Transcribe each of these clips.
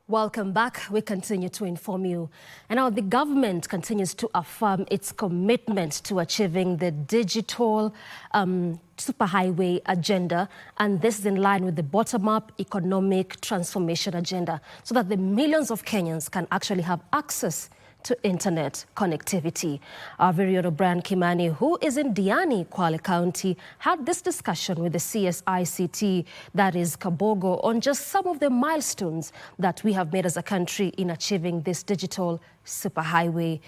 Welcome back. We continue to inform you. And now the government continues to affirm its commitment to achieving the digital superhighway agenda. And this is in line with the bottom-up economic transformation agenda so that the millions of Kenyans can actually have access to internet connectivity. Our very own O'Brien Kimani, who is in Diani, Kwale County, had this discussion with the CSICT, that is Kabogo, on just some of the milestones that we have made as a country in achieving this digital superhighway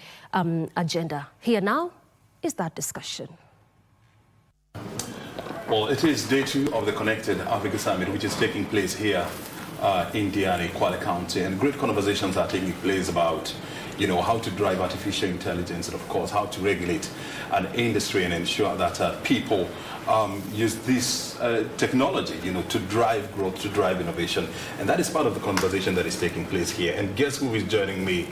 agenda. Here now is that discussion. Well, it is day 2 of the Connected Africa Summit, which is taking place here in Diani, Kwale County, and great conversations are taking place about how to drive artificial intelligence and, of course, how to regulate an industry and ensure that people use this technology, to drive growth, to drive innovation. And that is part of the conversation that is taking place here. And guess who is joining me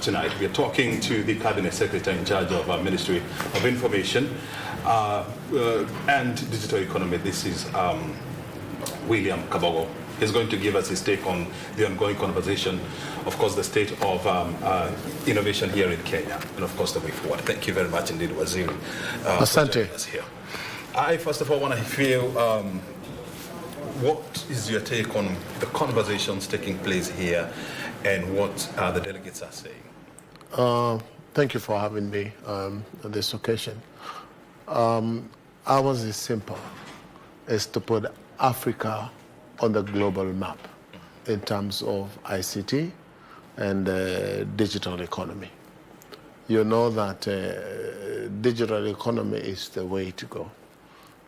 tonight? We are talking to the Cabinet Secretary in charge of Ministry of Information and Digital Economy. This is William Kabogo. He's going to give us his take on the ongoing conversation, of course, the state of innovation here in Kenya, and of course the way forward. Thank you very much indeed, Waziri. Asante. Here. I first of all want to feel what is your take on the conversations taking place here and what the delegates are saying? Thank you for having me on this occasion. Ours is simple. It's to put Africa on the global map in terms of ICT and digital economy. You know that digital economy is the way to go.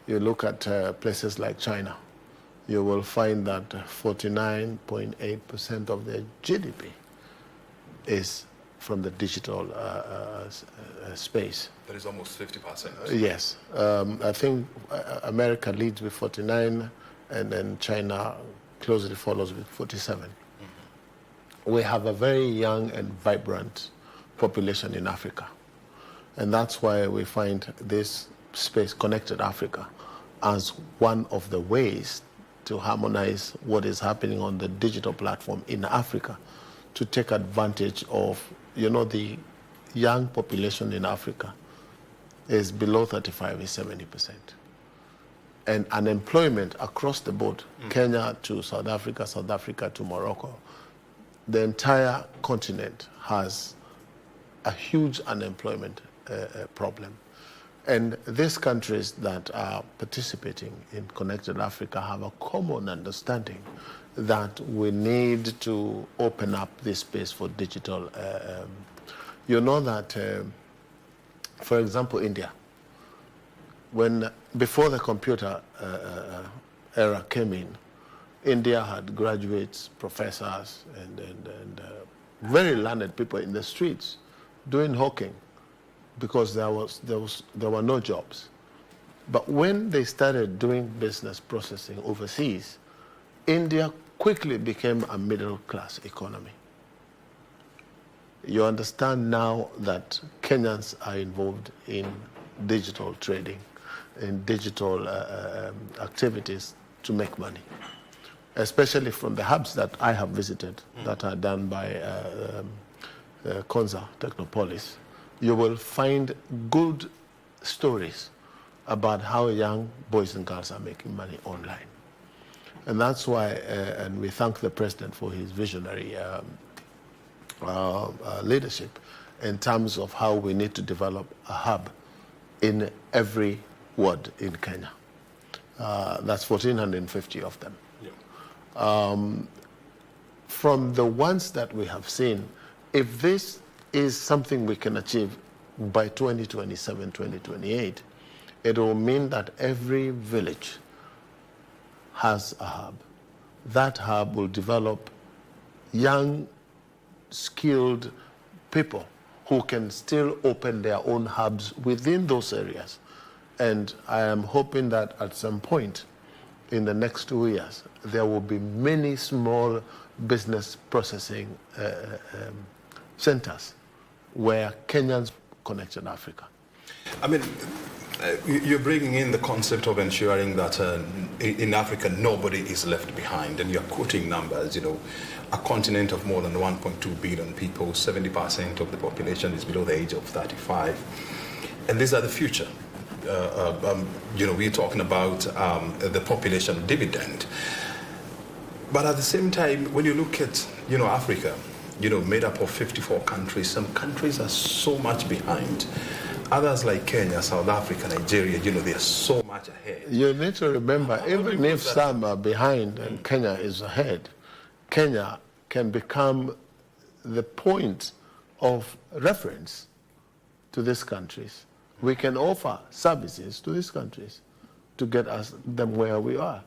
You look at places like China, you will find that 49.8% of their GDP is from the digital space. That is almost 50%. Yes. I think America leads with 49%. And then China closely follows with 47%. Mm-hmm. We have a very young and vibrant population in Africa. And that's why we find this space, Connected Africa, as one of the ways to harmonize what is happening on the digital platform in Africa, to take advantage of, the young population in Africa is below 35, is 70%. And unemployment across the board, Kenya to South Africa to Morocco, the entire continent has a huge unemployment problem. And these countries that are participating in Connected Africa have a common understanding that we need to open up this space for digital. You know that, for example, India, before the computer era came in, India had graduates, professors, and very learned people in the streets doing hawking because there were no jobs. But when they started doing business processing overseas, India quickly became a middle-class economy. You understand now that Kenyans are involved in digital trading, in digital activities to make money, especially from the hubs that I have visited that are done by Konza Technopolis. You will find good stories about how young boys and girls are making money online. And that's why, and we thank the President for his visionary leadership in terms of how we need to develop a hub in every ward in Kenya. That's 1,450 of them. Yeah. From the ones that we have seen, if this is something we can achieve by 2027, 2028, it will mean that every village has a hub. That hub will develop young, skilled people who can still open their own hubs within those areas. And I am hoping that at some point in the next 2 years, there will be many small business processing centers where Kenyans Connected Africa. I mean, You're bringing in the concept of ensuring that in Africa nobody is left behind, and you're quoting numbers. You know, a continent of more than 1.2 billion people, 70% of the population is below the age of 35, and these are the future. You know, we're talking about the population dividend, but at the same time, when you look at, you know, Africa, you know, made up of 54 countries, some countries are so much behind. Others like Kenya, South Africa, Nigeria, you know, they are so much ahead. You need to remember, even if some are behind and Kenya is ahead, Kenya can become the point of reference to these countries. We can offer services to these countries to get them where we are.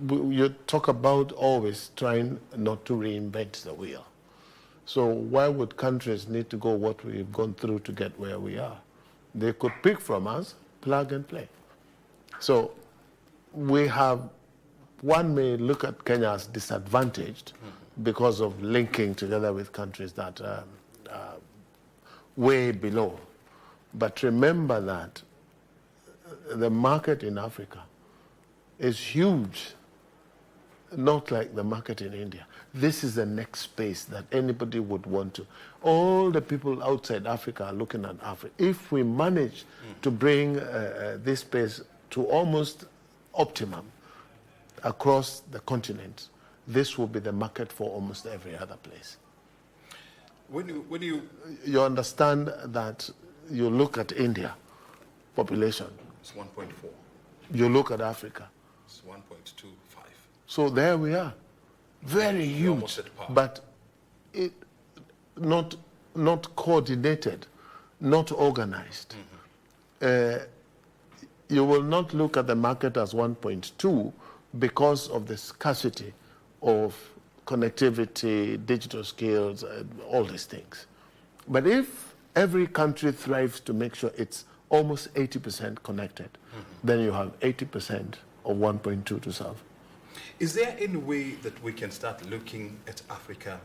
You talk about always trying not to reinvent the wheel. So why would countries need to go what we've gone through to get where we are? They could pick from us, plug and play. So we have, one may look at Kenya as disadvantaged because of linking together with countries that are way below. But remember that the market in Africa is huge, not like the market in India. This is the next space that anybody would want to. All the people outside Africa are looking at Africa. If we manage to bring this space to almost optimum across the continent, this will be the market for almost every other place. You understand that you look at India, population. It's 1.4. You look at Africa. It's 1.25. So there we are. Very huge, but it not coordinated, not organized. You will not look at the market as 1.2 because of the scarcity of connectivity, digital skills, all these things. But if every country thrives to make sure it's almost 80% connected, then you have 80% of 1.2 to solve. Is there any way that we can start looking at Africa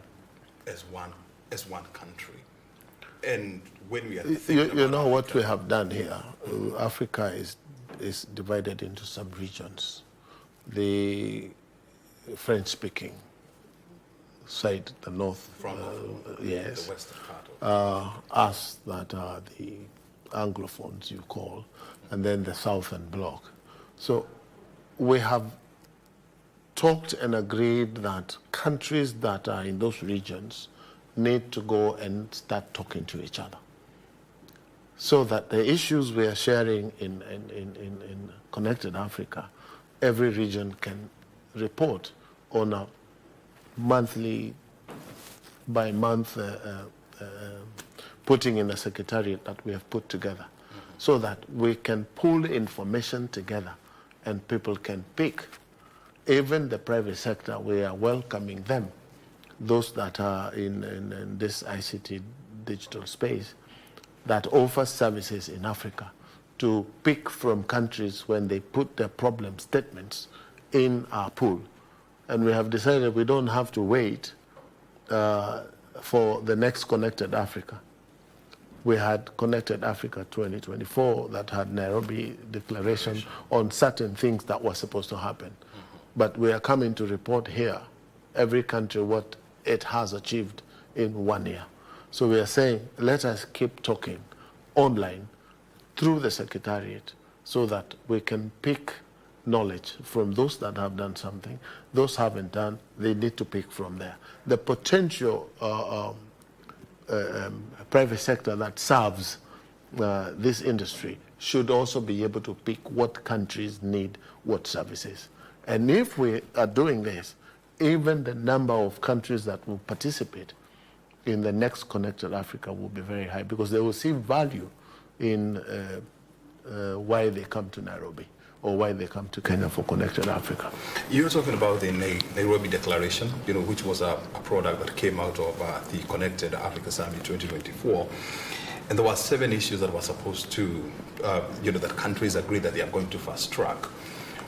as one country? And when we are thinking you know Africa, what we have done here, Africa is divided into some regions. The French-speaking side, the north, yes, the western part of us that are the Anglophones, you call, and then the southern bloc. So we have talked and agreed that countries that are in those regions need to go and start talking to each other, so that the issues we are sharing in Connected Africa, every region can report on a monthly, by month putting in a secretariat that we have put together, so that we can pull information together and people can pick. Even the private sector, we are welcoming them, those that are in this ICT digital space, that offer services in Africa, to pick from countries when they put their problem statements in our pool. And we have decided we don't have to wait for the next Connected Africa. We had Connected Africa 2024 that had Nairobi Declaration on certain things that were supposed to happen. But we are coming to report here, every country, what it has achieved in 1 year. So we are saying, let us keep talking online through the Secretariat so that we can pick knowledge from those that have done something. Those haven't done, they need to pick from there. The potential private sector that serves this industry should also be able to pick what countries need what services. And if we are doing this, even the number of countries that will participate in the next Connected Africa will be very high, because they will see value in why they come to Nairobi or why they come to Kenya for Connected Africa. You're talking about the Nairobi Declaration, you know, which was a product that came out of the Connected Africa Summit 2024. And there were 7 issues that were supposed to, you know, that countries agreed that they are going to fast track.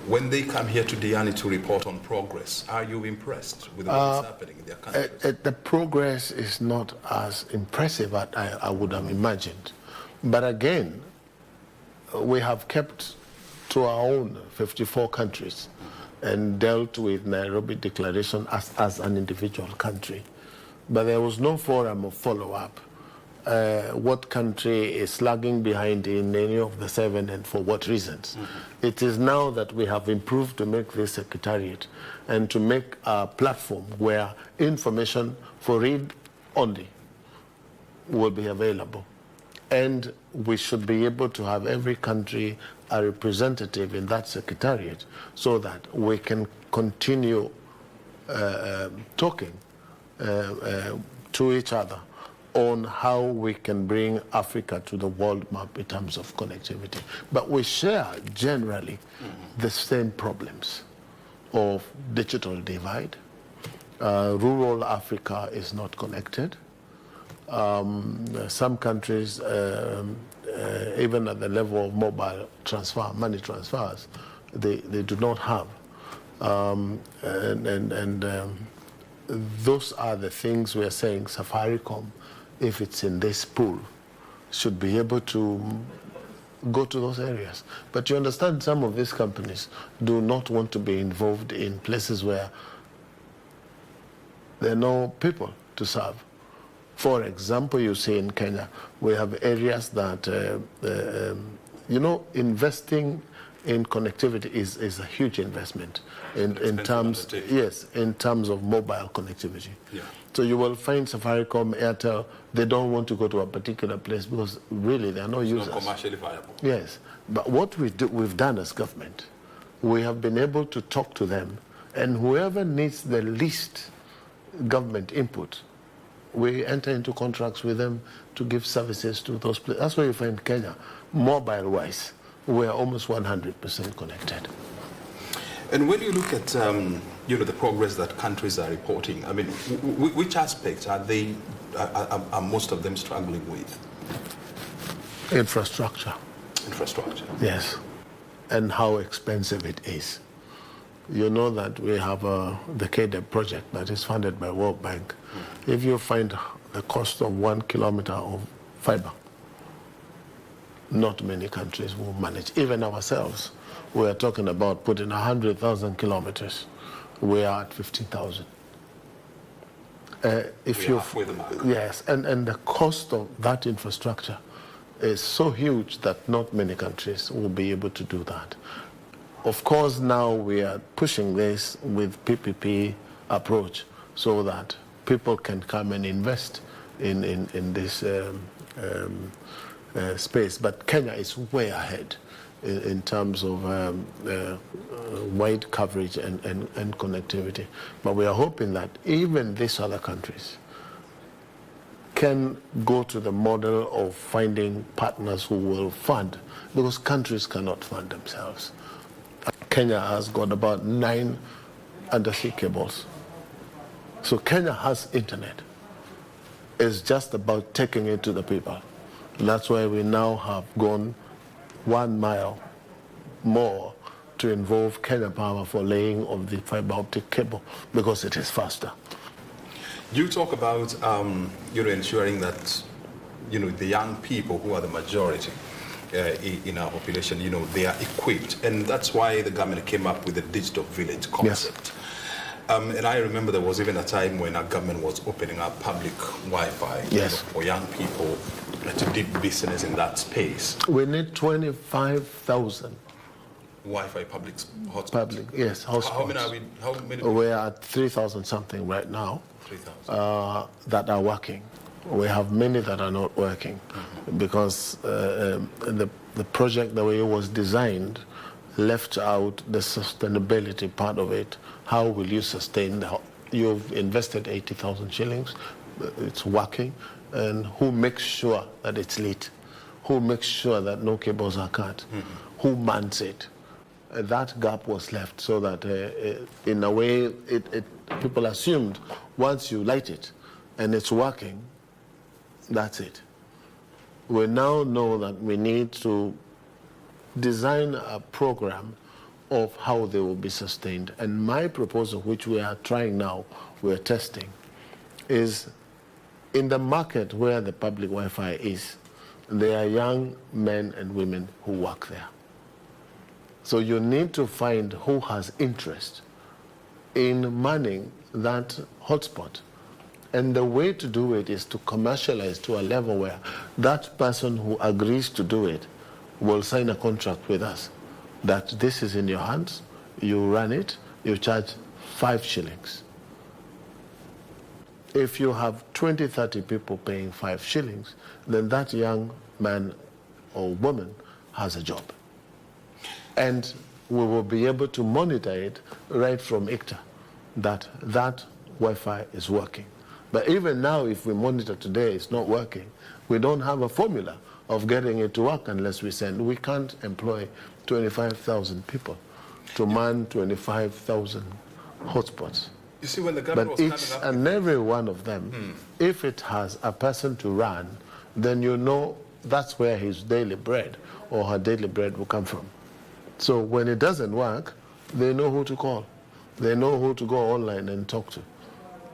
When they come here to Diani to report on progress, are you impressed with what's happening in their countries? The progress is not as impressive as I would have imagined. But again, we have kept to our own 54 countries and dealt with Nairobi Declaration as an individual country. But there was no forum of follow-up. What country is lagging behind in any of the 7 and for what reasons? It is now that we have improved to make this secretariat and to make a platform where information for read only will be available. And we should be able to have every country a representative in that secretariat so that we can continue talking to each other on how we can bring Africa to the world map in terms of connectivity. But we share generally the same problems of digital divide. Rural Africa is not connected. Some countries, even at the level of mobile transfer, money transfers, they do not have. Those are the things we are saying Safaricom, if it's in this pool, should be able to go to those areas. But you understand some of these companies do not want to be involved in places where there are no people to serve. For example, you see in Kenya, we have areas that, investing in connectivity is a huge investment in terms, yes, in terms of mobile connectivity. Yeah. So you will find Safaricom, Airtel, they don't want to go to a particular place because really there are no users. It's not commercially viable. Yes, but what we've done as government, we have been able to talk to them, and whoever needs the least government input, we enter into contracts with them to give services to those places. That's why you find Kenya, mobile-wise, we're almost 100% connected. And when you look at the progress that countries are reporting, I mean, which aspects are most of them struggling with? Infrastructure. Infrastructure. Yes, and how expensive it is. You know that we have the KDEP project that is funded by World Bank. If you find the cost of 1 kilometer of fiber, not many countries will manage. Even ourselves, we are talking about putting 100,000 kilometers. We are at 50,000. Yes, and the cost of that infrastructure is so huge that not many countries will be able to do that. Of course, now we are pushing this with PPP approach so that people can come and invest in this space. But Kenya is way ahead in terms of wide coverage and connectivity. But we are hoping that even these other countries can go to the model of finding partners who will fund, because countries cannot fund themselves. Kenya has got about 9 undersea cables. So Kenya has internet. It's just about taking it to the people. That's why we now have gone 1 mile more to involve Kenya Power for laying of the fiber optic cable, because it is faster. You talk about ensuring that the young people, who are the majority in our population, they are equipped, and that's why the government came up with the digital village concept. Yes. And I remember there was even a time when our government was opening up public Wi-Fi for young people to do business in that space. We need 25,000 Wi-Fi public hotspots. Public, yes, hotspots. How many are we? How many? We're at 3,000 something right now. 3,000 that are working. We have many that are not working because the project, the way it was designed, left out the sustainability part of it. How will you sustain you've invested 80,000 shillings, it's working, and who makes sure that it's lit? Who makes sure that no cables are cut? Who mans it? That gap was left, so that in a way people assumed once you light it and it's working, that's it. We now know that we need to design a program of how they will be sustained. And my proposal, which we are trying now, we're testing, is in the market where the public Wi-Fi is, they are young men and women who work there. So you need to find who has interest in manning that hotspot. And the way to do it is to commercialize to a level where that person who agrees to do it will sign a contract with us that this is in your hands, you run it, you charge 5 shillings. If you have 20, 30 people paying 5 shillings, then that young man or woman has a job. And we will be able to monitor it right from ICTA, that Wi-Fi is working. But even now, if we monitor today, it's not working. We don't have a formula of getting it to work unless we send. We can't employ 25,000 people to man 25,000 hotspots. You see, when the government but was each coming up and every one of them, if it has a person to run, then you know that's where his daily bread or her daily bread will come from. So when it doesn't work, they know who to call. They know who to go online and talk to.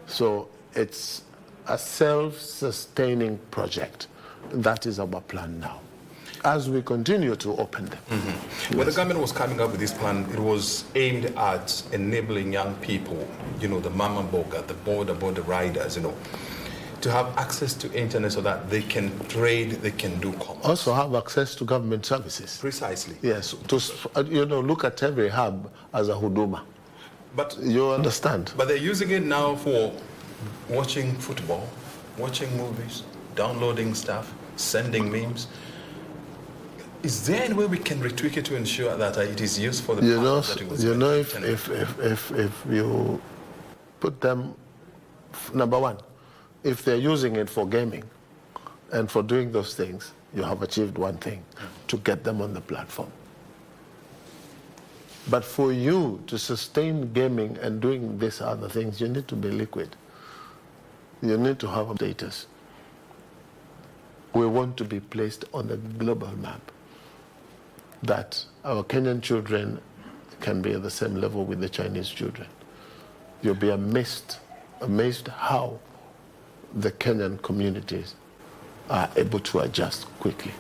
So it's a self-sustaining project. That is our plan now, as we continue to open them. Yes. When the government was coming up with this plan, it was aimed at enabling young people, you know, the mama boga, the border riders, you know, to have access to internet so that they can trade, they can do commerce. Also have access to government services. Precisely. Yes, to, you know, look at every hub as a huduma. But you understand? But they're using it now for watching football, watching movies, downloading stuff, sending memes. Is there any way we can retweak it to ensure that it is used for the purpose that it was you know, if you put them, number one, if they're using it for gaming and for doing those things, you have achieved one thing, to get them on the platform. But for you to sustain gaming and doing these other things, you need to be liquid. You need to have a status. We want to be placed on the global map, that our Kenyan children can be at the same level with the Chinese children. You'll be amazed how the Kenyan communities are able to adjust quickly.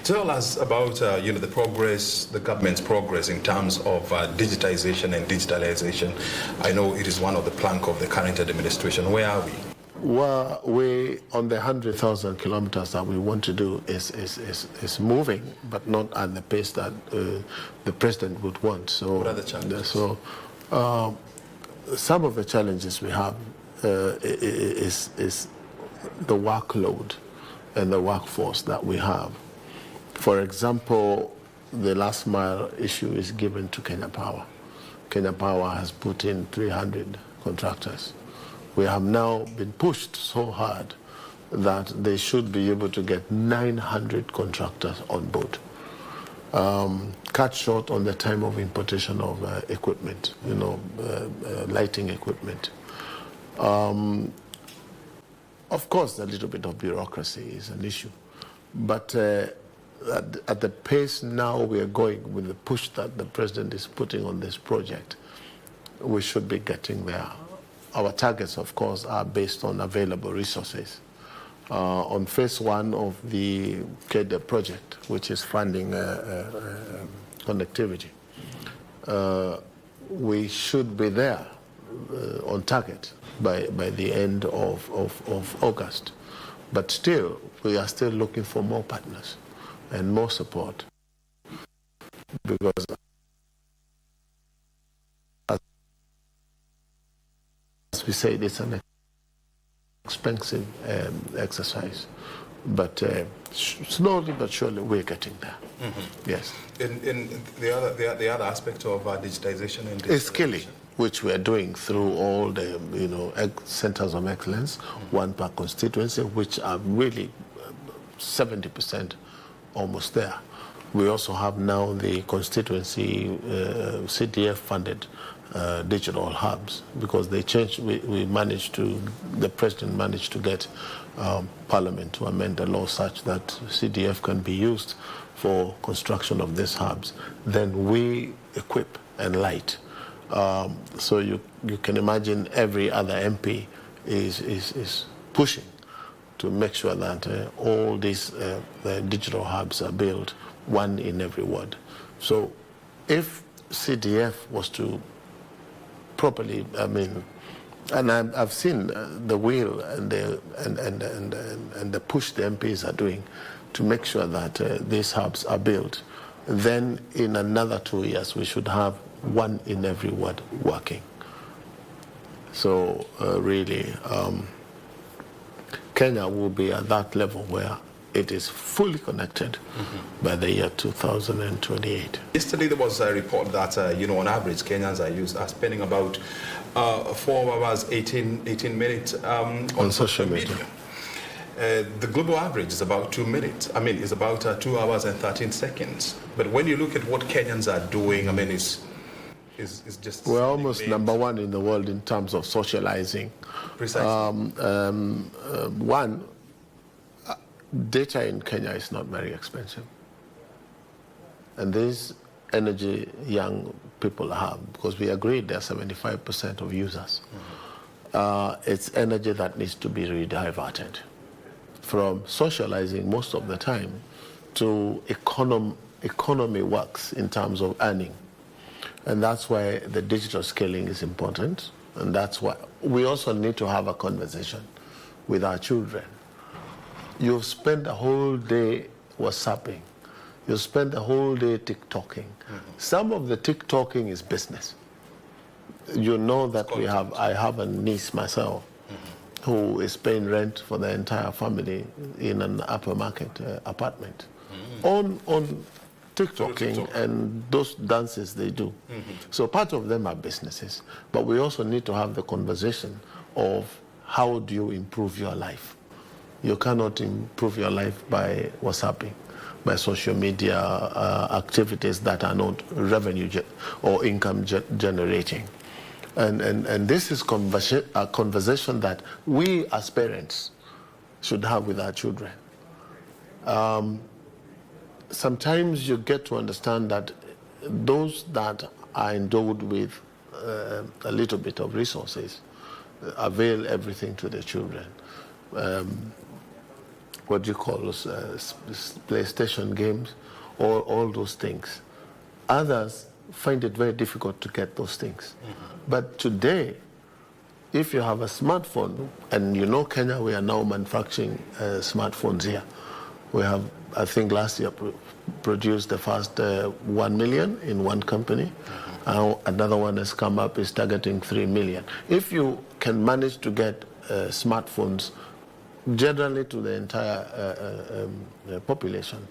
Tell us about you know, the progress, the government's progress in terms of digitization and digitalization. I know it is one of the plank of the current administration. Where are we? Well, we, on the 100,000 kilometers that we want to do is moving, but not at the pace that the president would want. So, what are the challenges? So, some of the challenges we have is the workload and the workforce that we have. For example, the last mile issue is given to Kenya Power. Kenya Power has put in 300 contractors. We have now been pushed so hard that they should be able to get 900 contractors on board. Cut short on the time of importation of equipment, you know, lighting equipment. Of course, a little bit of bureaucracy is an issue, but at the pace now we are going with the push that the president is putting on this project, we should be getting there. Our targets, of course, are based on available resources. On phase 1 of the KDE project, which is funding connectivity, we should be there on target by the end of August. But still, we are still looking for more partners and more support, because as we said, it's an expensive exercise, but slowly but surely we're getting there. Yes. In the other aspect of digitization and is skilling, which we are doing through all the centers of excellence, one per constituency, which are really 70% almost there. We also have now the constituency CDF funded digital hubs, because they changed. The president managed to get Parliament to amend the law such that CDF can be used for construction of these hubs. Then we equip and light. So you can imagine every other MP is pushing to make sure that all these the digital hubs are built, one in every ward. So if CDF was to properly, I mean, and I've seen the will and the push the MPs are doing to make sure that these hubs are built, then in another 2 years we should have one in every ward working. So really, Kenya will be at that level where it is fully connected by the year 2028. Yesterday there was a report that, on average, Kenyans are spending about 4 hours, 18 minutes on social media. The global average is about 2 minutes. I mean, it's about 2 hours and 13 seconds. But when you look at what Kenyans are doing, I mean, it's just... We're almost #1 in the world in terms of socializing. Precisely. Data in Kenya is not very expensive. And this energy young people have, because we agreed they're 75% of users. It's energy that needs to be rediverted from socializing most of the time to economy works in terms of earning. And that's why the digital scaling is important. And that's why we also need to have a conversation with our children. You've spent a whole day WhatsApping. You spend the whole day TikToking. Some of the TikToking is business. You know that I have a niece myself who is paying rent for the entire family in an upper market apartment on TikToking and those dances they do. So part of them are businesses, but we also need to have the conversation of how do you improve your life. You cannot improve your life by WhatsApping, by social media activities that are not revenue or income generating. And this is a conversation that we as parents should have with our children. Sometimes you get to understand that those that are endowed with a little bit of resources avail everything to their children. What do you call those, PlayStation games, all those things. Others find it very difficult to get those things. But today, if you have a smartphone, and you know Kenya, we are now manufacturing smartphones here. We have, I think last year, produced the first 1 million in one company. Another one has come up, is targeting 3 million. If you can manage to get smartphones generally to the entire population,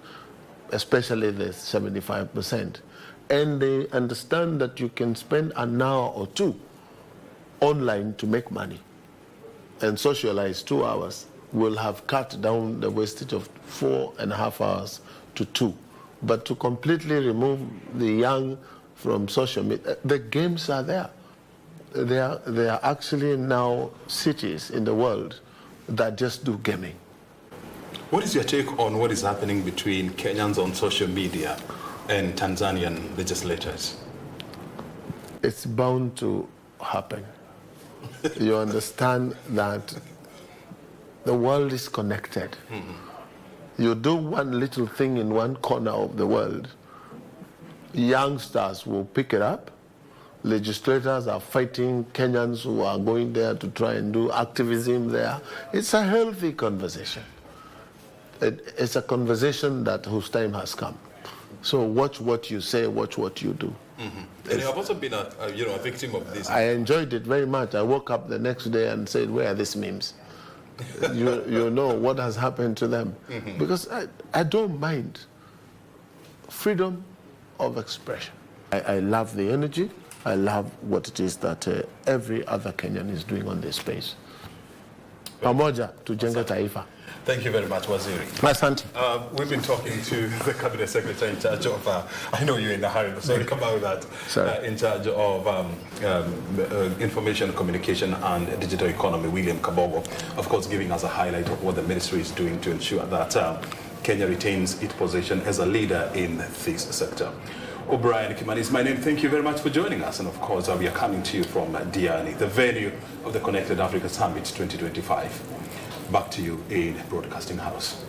especially the 75%, and they understand that you can spend an hour or two online to make money and socialize 2 hours, will have cut down the wastage of 4.5 hours to 2. But to completely remove the young from social media, the games are there. There are actually now cities in the world that just do gaming. What is your take on what is happening between Kenyans on social media and Tanzanian legislators? It's bound to happen. You understand that the world is connected. You do one little thing in one corner of the world, youngsters will pick it up. Legislators are fighting Kenyans who are going there to try and do activism there. It's a healthy conversation. It's a conversation whose time has come. So watch what you say, watch what you do. And you have also been a victim of this. I enjoyed it very much. I woke up the next day and said, where are these memes? you know what has happened to them. Because I don't mind freedom of expression. I love the energy. I love what it is that every other Kenyan is doing on this space. Pamoja tujenge taifa. Thank you very much, Waziri. Asante. We've been talking to the Cabinet Secretary in charge of, I know you're in a hurry, but sorry about that, in charge of information, communication and digital economy, William Kabogo, of course giving us a highlight of what the ministry is doing to ensure that Kenya retains its position as a leader in this sector. O'Brien Kimani is my name. Thank you very much for joining us. And of course, we are coming to you from Diani, the venue of the Connected Africa Summit 2025. Back to you in Broadcasting House.